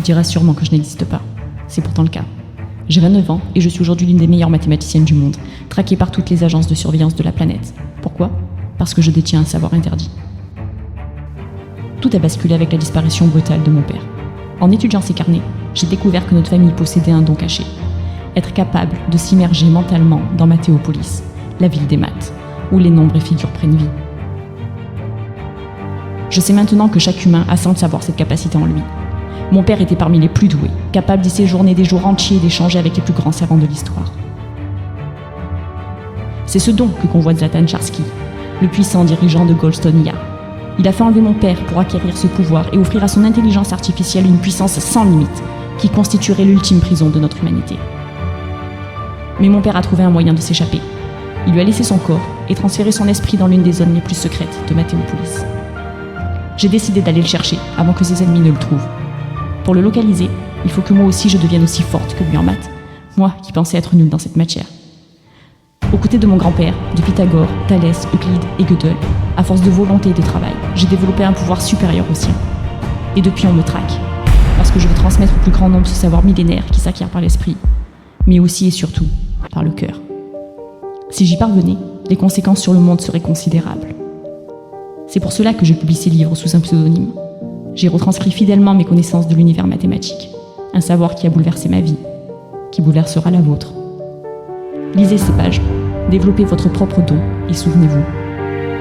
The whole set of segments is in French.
te diras sûrement que je n'existe pas. C'est pourtant le cas. J'ai 29 ans et je suis aujourd'hui l'une des meilleures mathématiciennes du monde, traquée par toutes les agences de surveillance de la planète. Pourquoi ? Parce que je détiens un savoir interdit. Tout a basculé avec la disparition brutale de mon père. En étudiant ses carnets, j'ai découvert que notre famille possédait un don caché. Être capable de s'immerger mentalement dans Mathéopolis, la ville des maths, où les nombres et figures prennent vie. Je sais maintenant que chaque humain a sans le savoir cette capacité en lui. Mon père était parmi les plus doués, capable d'y séjourner des jours entiers et d'échanger avec les plus grands savants de l'histoire. C'est ce don que convoite Zlatan Charski, le puissant dirigeant de Goldstone IA. Il a fait enlever mon père pour acquérir ce pouvoir et offrir à son intelligence artificielle une puissance sans limite, qui constituerait l'ultime prison de notre humanité. Mais mon père a trouvé un moyen de s'échapper. Il lui a laissé son corps et transféré son esprit dans l'une des zones les plus secrètes de Mathéopolis. J'ai décidé d'aller le chercher avant que ses ennemis ne le trouvent. Pour le localiser, il faut que moi aussi je devienne aussi forte que lui en maths, moi qui pensais être nulle dans cette matière. Aux côtés de mon grand-père, de Pythagore, Thalès, Euclide et Gödel, à force de volonté et de travail, j'ai développé un pouvoir supérieur au sien. Et depuis on me traque, parce que je veux transmettre au plus grand nombre ce savoir millénaire qui s'acquiert par l'esprit, mais aussi et surtout par le cœur. Si j'y parvenais, les conséquences sur le monde seraient considérables. C'est pour cela que je publie ces livres sous un pseudonyme. J'ai retranscrit fidèlement mes connaissances de l'univers mathématique, un savoir qui a bouleversé ma vie, qui bouleversera la vôtre. Lisez ces pages, développez votre propre don et souvenez-vous,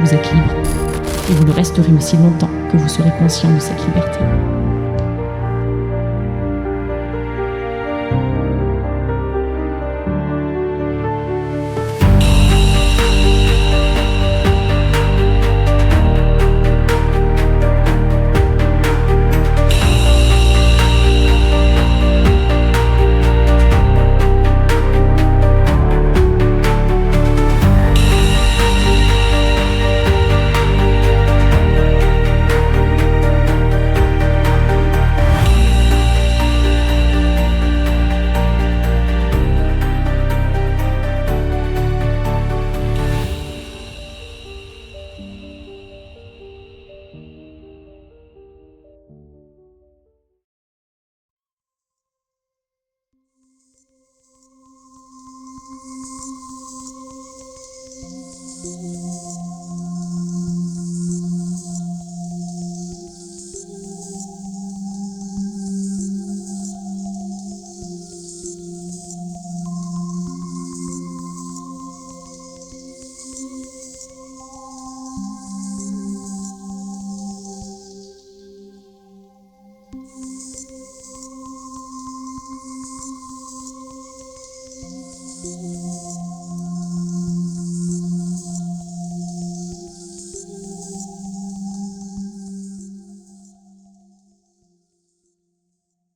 vous êtes libre et vous le resterez aussi longtemps que vous serez conscient de cette liberté.